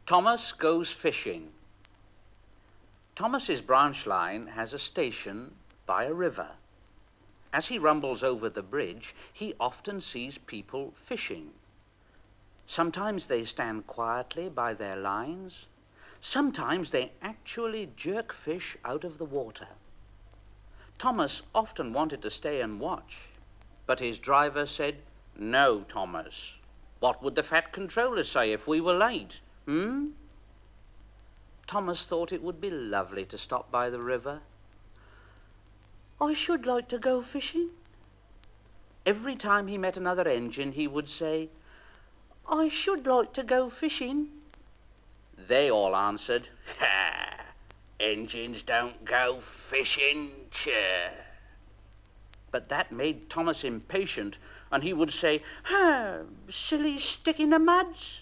Thomas goes fishing. Thomas's branch line has a station by a river. As he rumbles over the bridge, he often sees people fishing. Sometimes they stand quietly by their lines. Sometimes they actually jerk fish out of the water. Thomas often wanted to stay and watch, but his driver said, "No, Thomas. What would the fat controller say if we were late? Thomas thought it would be lovely to stop by the river. "I should like to go fishing." Every time he met another engine, he would say, "I should like to go fishing." They all answered, "Ha! Engines don't go fishing, sir." But that made Thomas impatient, and he would say, "Ha! Silly stick-in-the-muds."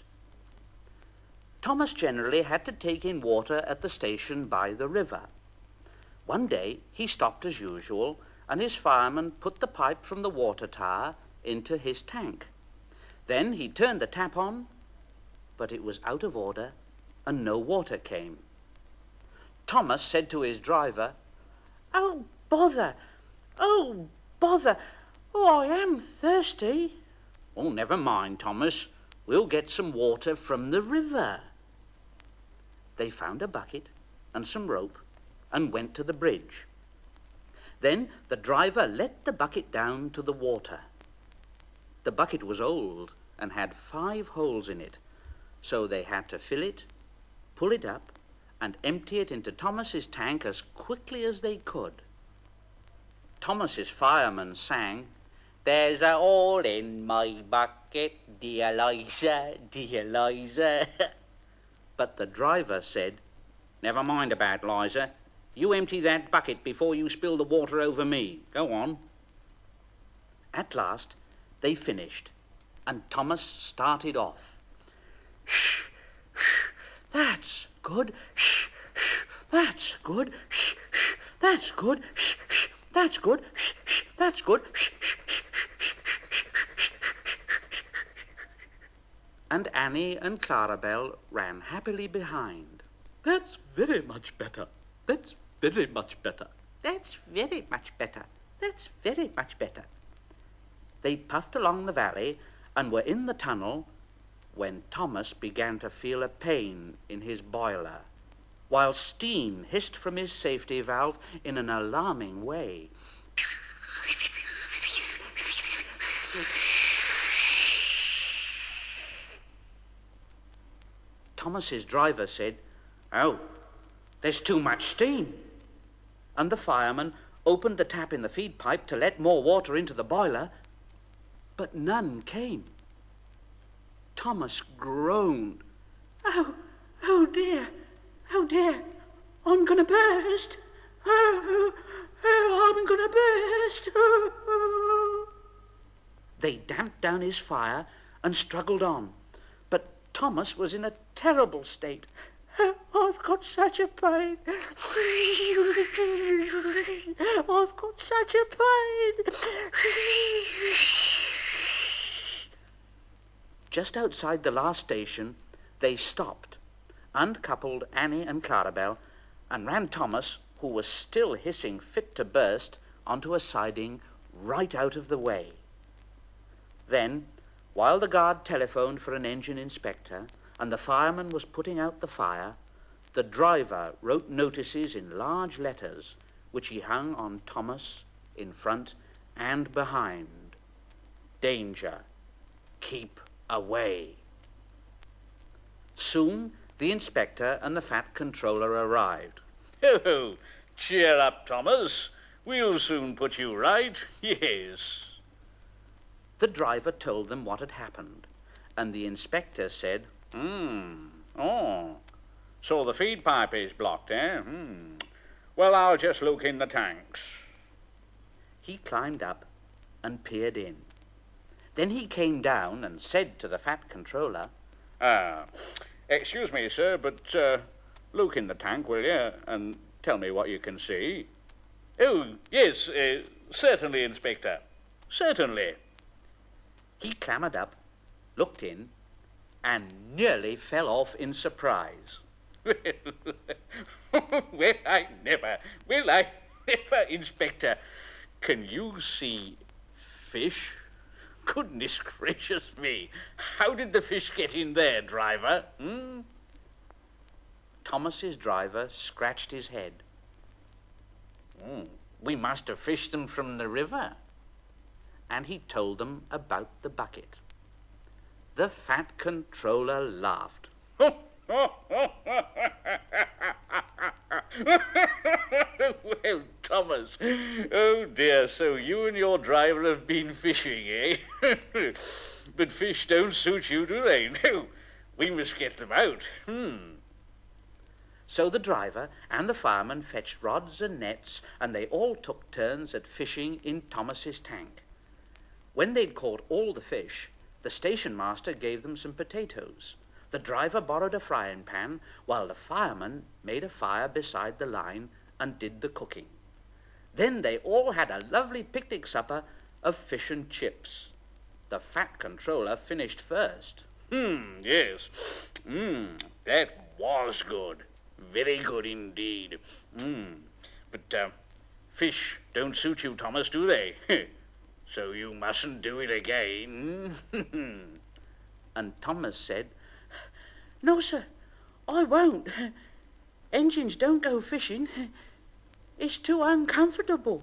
Thomas generally had to take in water at the station by the river. One day he stopped as usual, and his fireman put the pipe from the water tower into his tank. Then he turned the tap on, but it was out of order and no water came. Thomas said to his driver, "Oh, bother! Oh, bother! Oh, I am thirsty." "Oh, never mind, Thomas. We'll get some water from the river." They found a bucket and some rope and went to the bridge. Then the driver let the bucket down to the water. The bucket was old and had 5 holes in it, so they had to fill it, pull it up, and empty it into Thomas's tank as quickly as they could. Thomas's fireman sang, "There's a hole in my bucket, dear Liza, dear Liza." But the driver said, "Never mind about Liza. You empty that bucket before you spill the water over me. Go on." At last they finished, and Thomas started off. "Shh, shh, that's good. Shh, shh, that's good. Shh, shh, that's good. Shh, shh, that's good. Shh, shh, that's good." And Annie and Clarabelle ran happily behind. "That's very much better. That's very much better. That's very much better. That's very much better." They puffed along the valley and were in the tunnel when Thomas began to feel a pain in his boiler, while steam hissed from his safety valve in an alarming way. Thomas's driver said, "Oh, there's too much steam." And the fireman opened the tap in the feed pipe to let more water into the boiler, but none came. Thomas groaned. Oh dear, I'm going to burst. I'm going to burst." They damped down his fire and struggled on, but Thomas was in a terrible state. "I've got such a pain. I've got such a pain." Just outside the last station, they stopped, uncoupled Annie and Clarabelle, and ran Thomas, who was still hissing fit to burst, onto a siding right out of the way. Then, while the guard telephoned for an engine inspector and the fireman was putting out the fire, the driver wrote notices in large letters, which he hung on Thomas in front and behind. "Danger. Keep away." Soon the inspector and the fat controller arrived. "Oh, cheer up, Thomas. We'll soon put you right. Yes." The driver told them what had happened, and the inspector said, "Oh, so the feed pipe is blocked, eh? Well, I'll just look in the tanks." He climbed up and peered in. Then he came down and said to the fat controller, "Excuse me, sir, but look in the tank, will you, and tell me what you can see?" "Oh, yes, certainly, Inspector, certainly." He clambered up, looked in, and nearly fell off in surprise. Well, I never, Inspector. Can you see fish? Goodness gracious me. How did the fish get in there, driver? Thomas's driver scratched his head. We must have fished them from the river. And he told them about the bucket. The fat controller laughed. Well, Thomas, oh dear, so you and your driver have been fishing, eh? But fish don't suit you, do they? No, we must get them out. So the driver and the fireman fetched rods and nets, and they all took turns at fishing in Thomas's tank. When they'd caught all the fish, the station master gave them some potatoes. The driver borrowed a frying pan, while the fireman made a fire beside the line and did the cooking. Then they all had a lovely picnic supper of fish and chips. The fat controller finished first. Yes. That was good. Very good indeed. But fish don't suit you, Thomas, do they? So you mustn't do it again. And Thomas said, "No, sir, I won't. Engines don't go fishing. It's too uncomfortable."